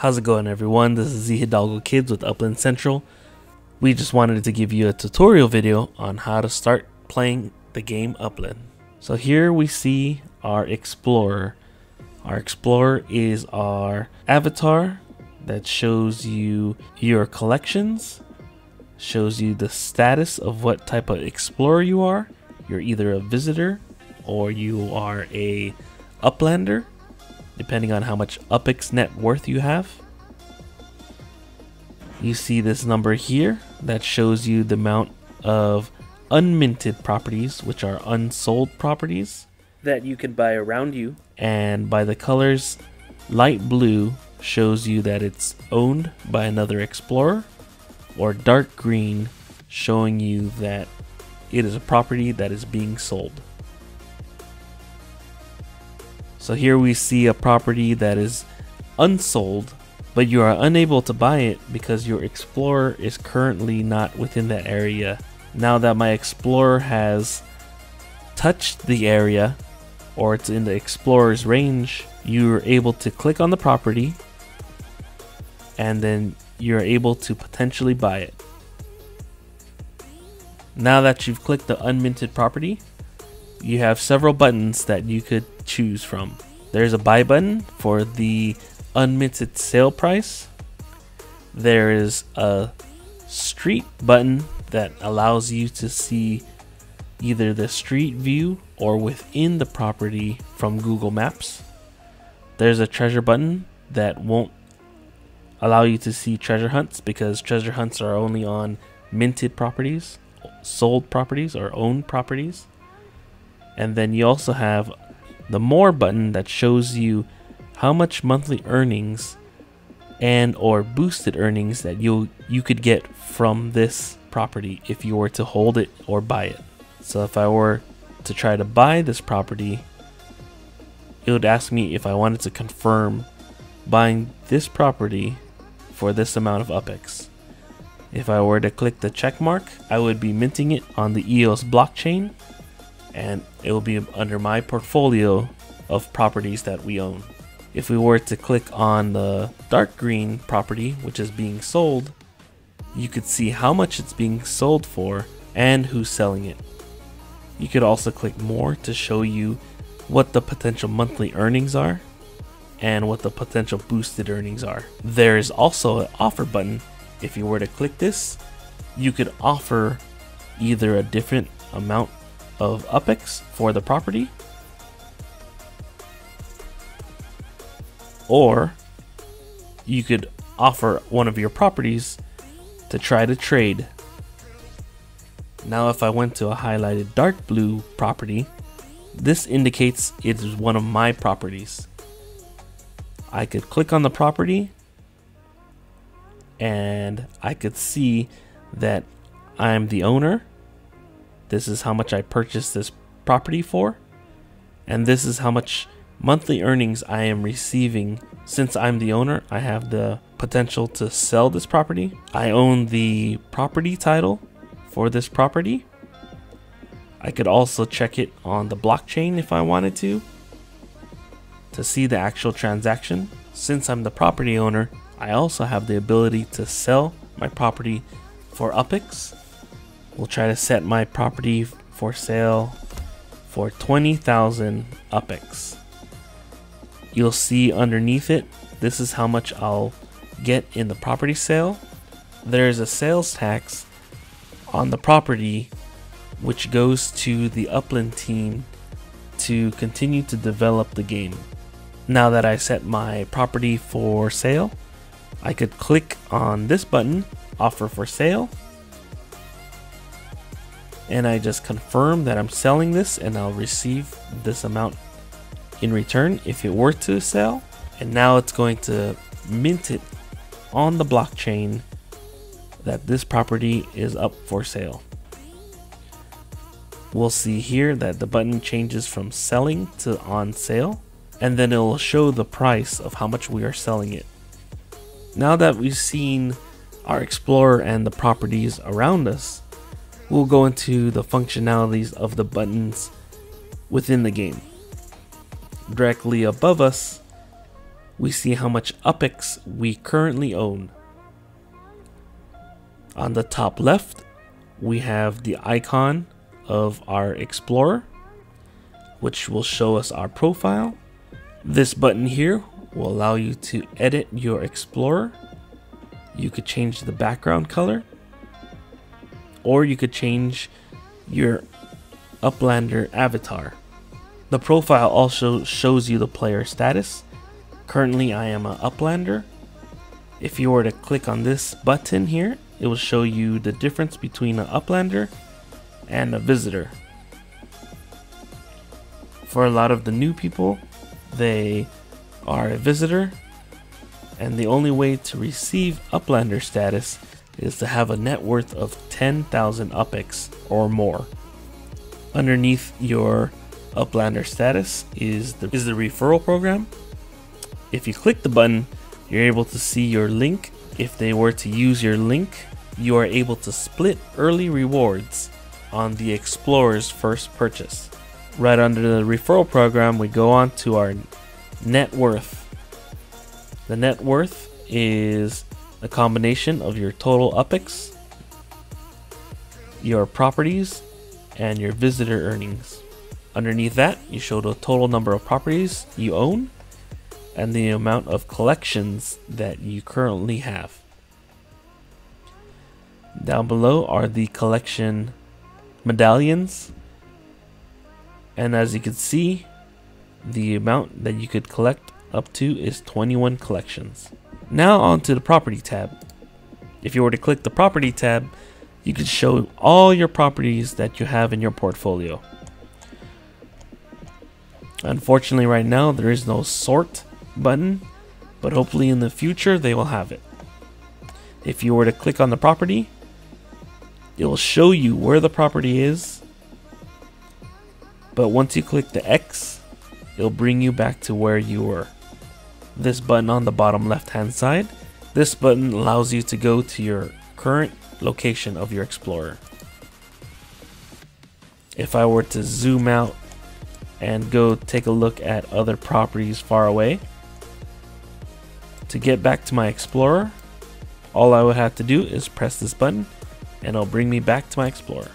How's it going, everyone? This is Z Hidalgo Kids with Upland Central. We just wanted to give you a tutorial video on how to start playing the game Upland. So here we see our Explorer. Our Explorer is our avatar that shows you your collections, shows you the status of what type of explorer you are. You're either a visitor or you are a Uplander, depending on how much UPX net worth you have. You see this number here that shows you the amount of unminted properties, which are unsold properties, that you can buy around you. And by the colors, light blue shows you that it's owned by another explorer, or dark green showing you that it is a property that is being sold. So here we see a property that is unsold, but you are unable to buy it because your explorer is currently not within that area. Now that my explorer has touched the area, or it's in the explorer's range, you're able to click on the property and then you're able to potentially buy it. Now that you've clicked the unminted property, you have several buttons that you could choose from. There's a buy button for the unminted sale price. There is a street button that allows you to see either the street view or within the property from Google Maps. There's a treasure button that won't allow you to see treasure hunts because treasure hunts are only on minted properties, sold properties, or owned properties. And then you also have the more button that shows you how much monthly earnings and or boosted earnings that you could get from this property if you were to hold it or buy it. So if I were to try to buy this property, it would ask me if I wanted to confirm buying this property for this amount of UPX. If I were to click the check mark, I would be minting it on the EOS blockchain, and it will be under my portfolio of properties that we own. If we were to click on the dark green property, which is being sold, you could see how much it's being sold for and who's selling it. You could also click more to show you what the potential monthly earnings are and what the potential boosted earnings are. There is also an offer button. If you were to click this, you could offer either a different amount of UPX for the property, or you could offer one of your properties to try to trade. Now if I went to a highlighted dark blue property, this indicates it is one of my properties. I could click on the property and I could see that I'm the owner. This is how much I purchased this property for, and this is how much monthly earnings I am receiving. Since I'm the owner, I have the potential to sell this property. I own the property title for this property. I could also check it on the blockchain if I wanted to see the actual transaction. Since I'm the property owner, I also have the ability to sell my property for UPX. We'll try to set my property for sale for 20,000 UPX. You'll see underneath it, this is how much I'll get in the property sale. There's a sales tax on the property which goes to the Upland team to continue to develop the game. Now that I set my property for sale, I could click on this button, offer for sale, and I just confirm that I'm selling this and I'll receive this amount in return if it were to sell. And now it's going to mint it on the blockchain that this property is up for sale. We'll see here that the button changes from selling to on sale, and then it will show the price of how much we are selling it. Now that we've seen our Explorer and the properties around us, we'll go into the functionalities of the buttons within the game. Directly above us, we see how much UPX we currently own. On the top left, we have the icon of our Explorer, which will show us our profile. This button here will allow you to edit your Explorer. You could change the background color, or you could change your Uplander avatar. The profile also shows you the player status. Currently I am an Uplander. If you were to click on this button here, it will show you the difference between an Uplander and a visitor. For a lot of the new people, they are a visitor, and the only way to receive Uplander status is to have a net worth of 10,000 UPX or more. Underneath your Uplander status is the referral program. If you click the button, you're able to see your link. If they were to use your link, you are able to split early rewards on the Explorer's first purchase. Right under the referral program, we go on to our net worth. The net worth is a combination of your total UPX, your properties, and your visitor earnings. Underneath that, you show the total number of properties you own and the amount of collections that you currently have. Down below are the collection medallions, and as you can see, the amount that you could collect up to is 21 collections. Now on to the property tab. If you were to click the property tab, you could show all your properties that you have in your portfolio. Unfortunately right now there is no sort button, but hopefully in the future they will have it. If you were to click on the property, it will show you where the property is, but once you click the X, it'll bring you back to where you were. This button on the bottom left hand side, this button allows you to go to your current location of your Explorer. If I were to zoom out and go take a look at other properties far away, to get back to my Explorer, all I would have to do is press this button and it'll bring me back to my Explorer.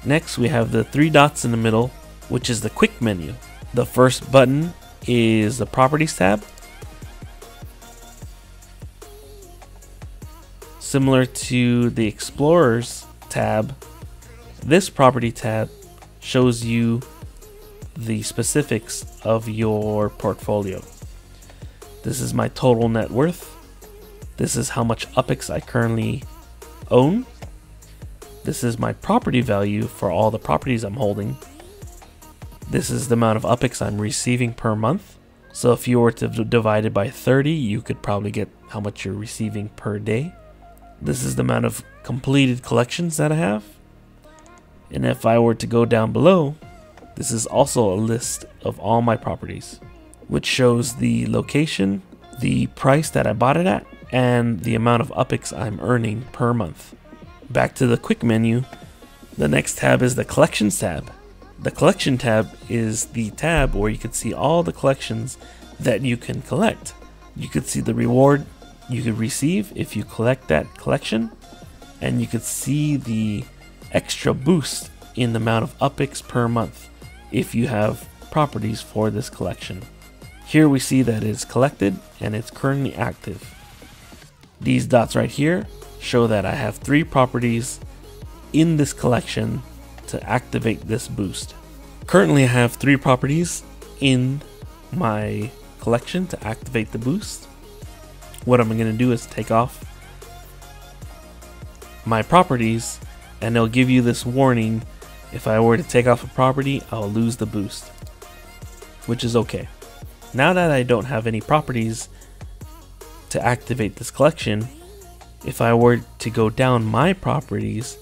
Next, we have the three dots in the middle, which is the quick menu. The first button is the properties tab. Similar to the Explorers tab, this property tab shows you the specifics of your portfolio. This is my total net worth. This is how much UPX I currently own. This is my property value for all the properties I'm holding. This is the amount of UPX I'm receiving per month. So if you were to divide it by 30, you could probably get how much you're receiving per day. This is the amount of completed collections that I have. And if I were to go down below, this is also a list of all my properties, which shows the location, the price that I bought it at, and the amount of UPX I'm earning per month. Back to the quick menu, the next tab is the collections tab. The collection tab is the tab where you can see all the collections that you can collect. You could see the reward you could receive if you collect that collection, and you could see the extra boost in the amount of UPX per month if you have properties for this collection. Here we see that it's collected and it's currently active. These dots right here show that I have 3 properties in this collection to activate this boost. Currently I have 3 properties in my collection to activate the boost. What I'm going to do is take off my properties, and it'll give you this warning: if I were to take off a property, I'll lose the boost, which is okay. Now that I don't have any properties to activate this collection, if I were to go down my properties,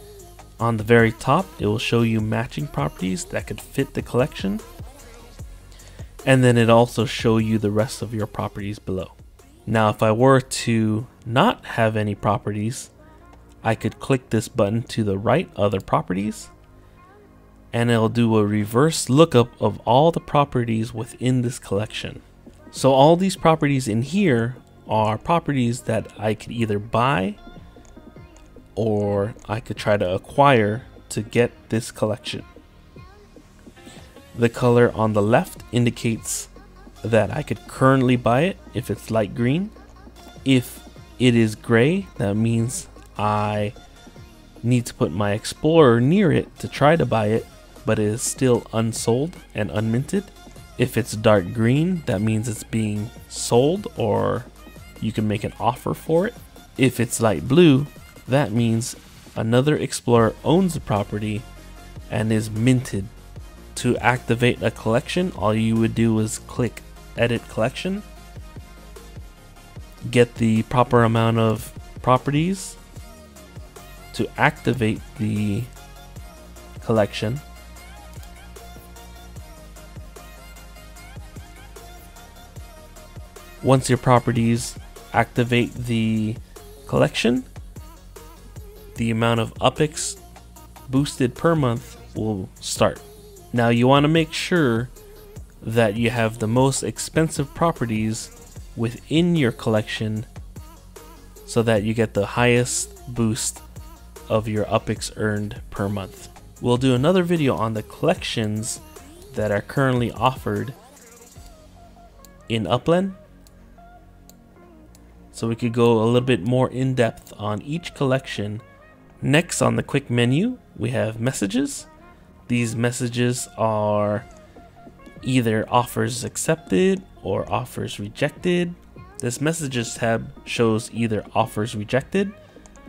on the very top it will show you matching properties that could fit the collection, and then it also show you the rest of your properties below. Now if I were to not have any properties, I could click this button to the right, other properties, and it'll do a reverse lookup of all the properties within this collection. So all these properties in here are properties that I could either buy or I could try to acquire to get this collection. The color on the left indicates that I could currently buy it if it's light green. If it is gray, that means I need to put my explorer near it to try to buy it, but it is still unsold and unminted. If it's dark green, that means it's being sold or you can make an offer for it. If it's light blue, that means another explorer owns the property and is minted. To activate a collection, all you would do is click edit collection, get the proper amount of properties to activate the collection. Once your properties activate the collection, the amount of UPX boosted per month will start. Now you want to make sure that you have the most expensive properties within your collection so that you get the highest boost of your UPX earned per month. We'll do another video on the collections that are currently offered in Upland, so we could go a little bit more in depth on each collection. Next on the quick menu, we have messages. These messages are either offers accepted or offers rejected. This messages tab shows either offers rejected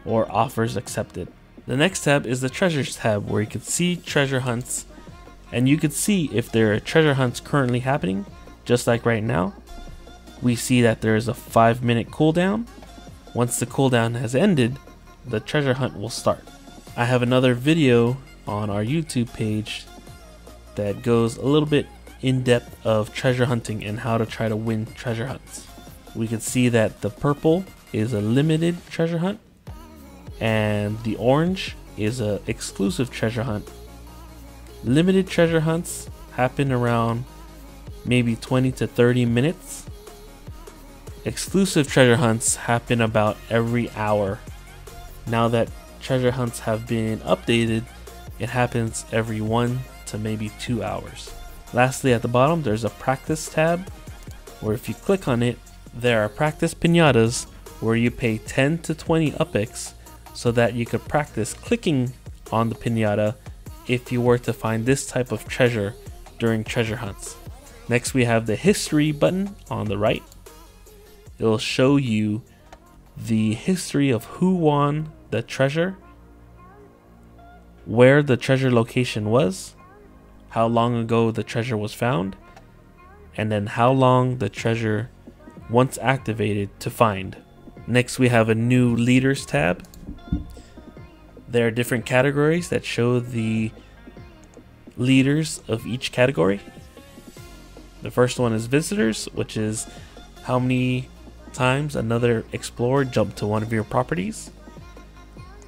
or offers accepted. The next tab is the treasures tab, where you can see treasure hunts, and you can see if there are treasure hunts currently happening. Just like right now, we see that there is a 5-minute cooldown. Once the cooldown has ended, the treasure hunt will start. I have another video on our YouTube page that goes a little bit in depth of treasure hunting and how to try to win treasure hunts. We can see that the purple is a limited treasure hunt and the orange is a exclusive treasure hunt. Limited treasure hunts happen around maybe 20 to 30 minutes. Exclusive treasure hunts happen about every hour. Now that treasure hunts have been updated, it happens every 1 to maybe 2 hours. Lastly, at the bottom, there's a practice tab, where if you click on it, there are practice pinatas where you pay 10 to 20 UPX so that you could practice clicking on the pinata if you were to find this type of treasure during treasure hunts. Next, we have the history button on the right. It will show you the history of who won the treasure, where the treasure location was, how long ago the treasure was found, and then how long the treasure, once activated, to find. Next, we have a new leaders tab. There are different categories that show the leaders of each category. The first one is visitors, which is how many times another explorer jumped to one of your properties.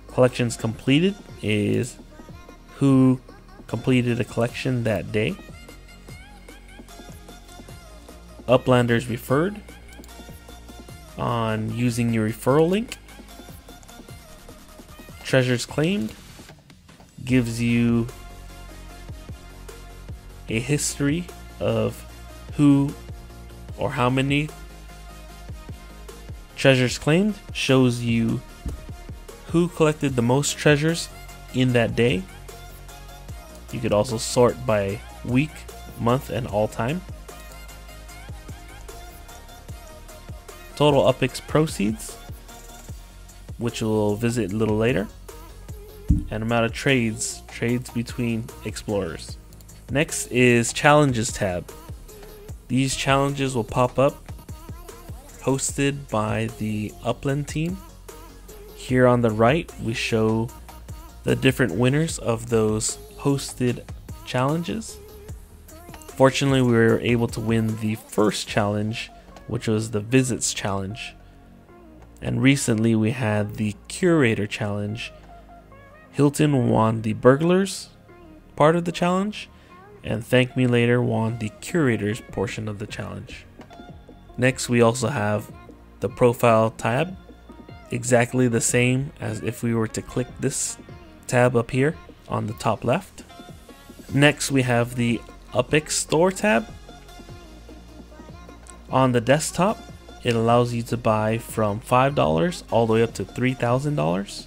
Collections completed is who completed a collection that day. Uplanderz referred on using your referral link. Treasures claimed gives you a history of who or how many treasures claimed, shows you who collected the most treasures in that day. You could also sort by week, month, and all time. Total UPX proceeds, which we'll visit a little later, and amount of trades between explorers. Next is challenges tab. These challenges will pop up, hosted by the Upland team. Here on the right, we show the different winners of those hosted challenges. Fortunately, we were able to win the first challenge, which was the visits challenge. And recently we had the curator challenge. Hilton won the burglars, part of the challenge, and Thank Me Later won the curators portion of the challenge. Next, we also have the profile tab, exactly the same as if we were to click this tab up here on the top left. Next, we have the Upix Store tab. On the desktop, it allows you to buy from $5 all the way up to $3,000.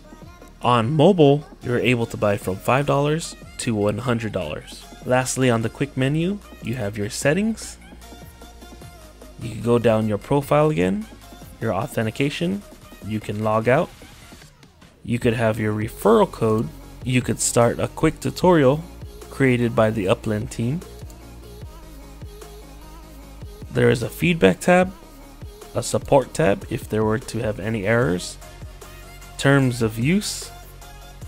On mobile, you're able to buy from $5 to $100. Lastly, on the quick menu, you have your settings. You can go down your profile again, your authentication, you can log out. You could have your referral code. You could start a quick tutorial created by the Upland team. There is a feedback tab, a support tab if there were to have any errors, terms of use,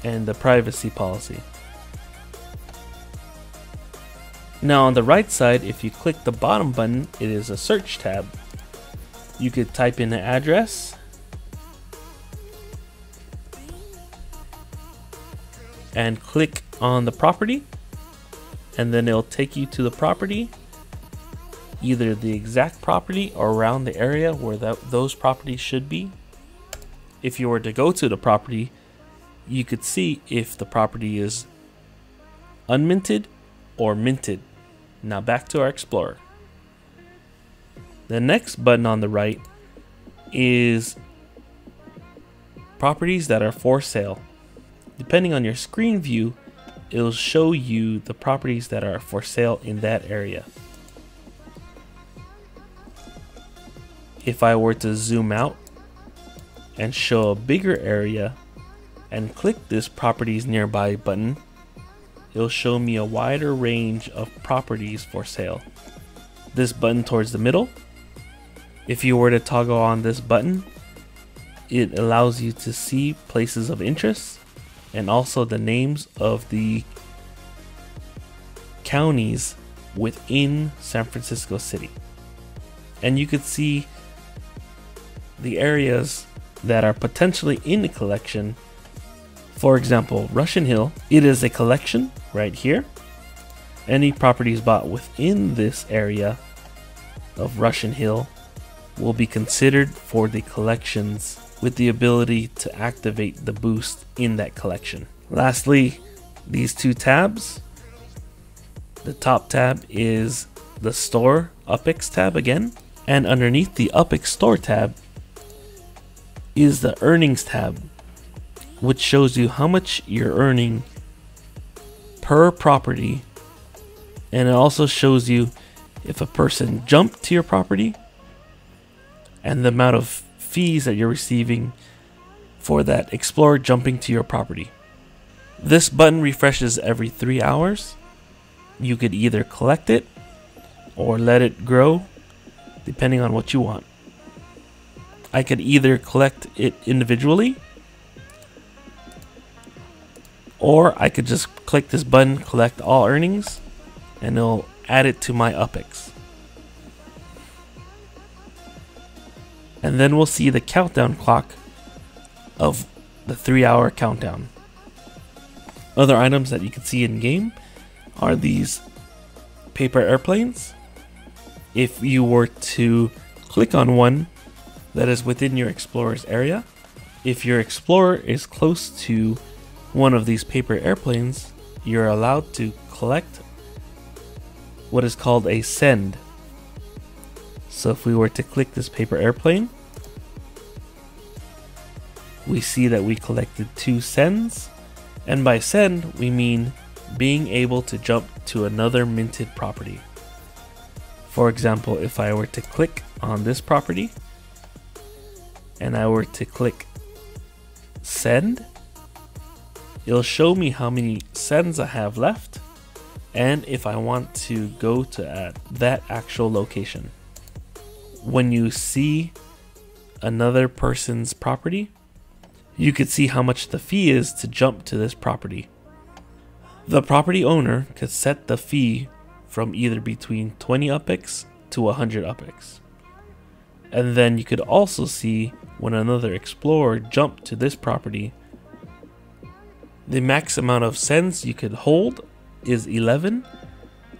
and the privacy policy. Now on the right side, if you click the bottom button, it is a search tab. You could type in an address and click on the property, and then it'll take you to the property, either the exact property or around the area where those properties should be. If you were to go to the property, you could see if the property is unminted or minted. Now back to our Explorer. The next button on the right is properties that are for sale. Depending on your screen view, it'll show you the properties that are for sale in that area. If I were to zoom out and show a bigger area and click this properties nearby button, it'll show me a wider range of properties for sale. This button towards the middle, if you were to toggle on this button, it allows you to see places of interest and also the names of the counties within San Francisco City. And you could see the areas that are potentially in the collection. For example, Russian Hill, it is a collection right here. Any properties bought within this area of Russian Hill will be considered for the collections with the ability to activate the boost in that collection. Lastly, these two tabs. The top tab is the Store Upix tab again, and underneath the Upix Store tab is the Earnings tab, which shows you how much you're earning per property, and it also shows you if a person jumped to your property and the amount of fees that you're receiving for that explorer jumping to your property. This button refreshes every 3 hours. You could either collect it or let it grow depending on what you want. I could either collect it individually, or I could just click this button, collect all earnings, and it'll add it to my Upix. And then we'll see the countdown clock of the 3-hour countdown. Other items that you can see in game are these paper airplanes. If you were to click on one that is within your explorer's area, if your explorer is close to one of these paper airplanes, you're allowed to collect what is called a send. So if we were to click this paper airplane, we see that we collected 2 sends, and by send we mean being able to jump to another minted property. For example, if I were to click on this property and I were to click send, it'll show me how many sends I have left and if I want to go to that actual location. When you see another person's property, you could see how much the fee is to jump to this property. The property owner could set the fee from either between 20 Upix to 100 Upix. And then you could also see when another explorer jumped to this property, the max amount of sends you could hold is 11,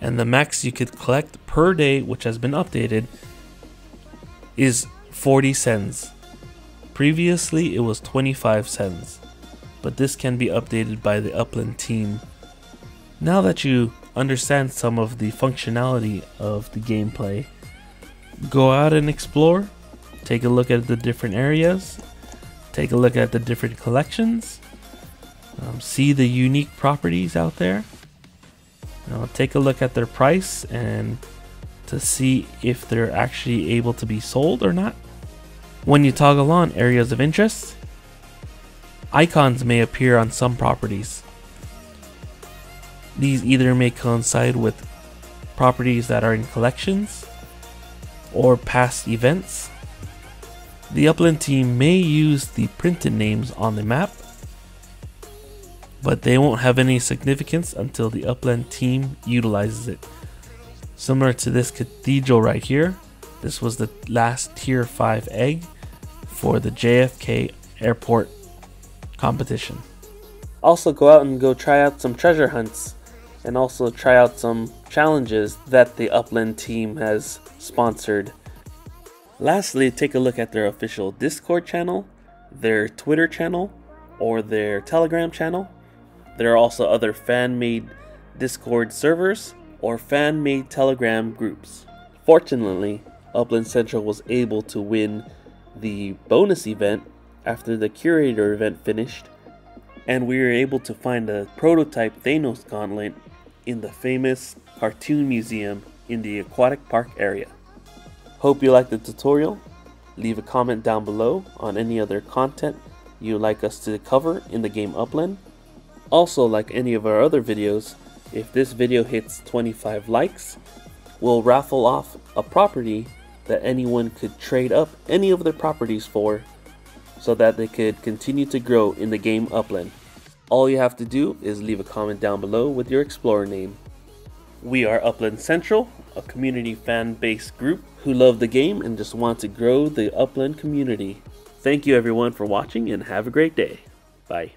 and the max you could collect per day, which has been updated, is 40 cents. Previously it was 25 cents, but this can be updated by the Upland team. Now that you understand some of the functionality of the gameplay, go out and explore, take a look at the different areas, take a look at the different collections, see the unique properties out there. Take a look at their price and to see if they're actually able to be sold or not. When you toggle on areas of interest, icons may appear on some properties. These either may coincide with properties that are in collections or past events. The Upland team may use the printed names on the map, but they won't have any significance until the Upland team utilizes it. Similar to this cathedral right here, this was the last tier 5 egg for the JFK airport competition. Also go out and try out some treasure hunts, and also try out some challenges that the Upland team has sponsored. Lastly, take a look at their official Discord channel, their Twitter channel, or their Telegram channel. There are also other fan-made Discord servers or fan-made Telegram groups. Fortunately, Upland Central was able to win the bonus event after the curator event finished, and we were able to find a prototype Thanos gauntlet in the famous cartoon museum in the aquatic park area. Hope you liked the tutorial. Leave a comment down below on any other content you'd like us to cover in the game Upland. Also, like any of our other videos, if this video hits 25 likes, we'll raffle off a property that anyone could trade up any of their properties for so that they could continue to grow in the game Upland. All you have to do is leave a comment down below with your explorer name. We are Upland Central, a community fan-based group who love the game and just want to grow the Upland community. Thank you everyone for watching and have a great day. Bye.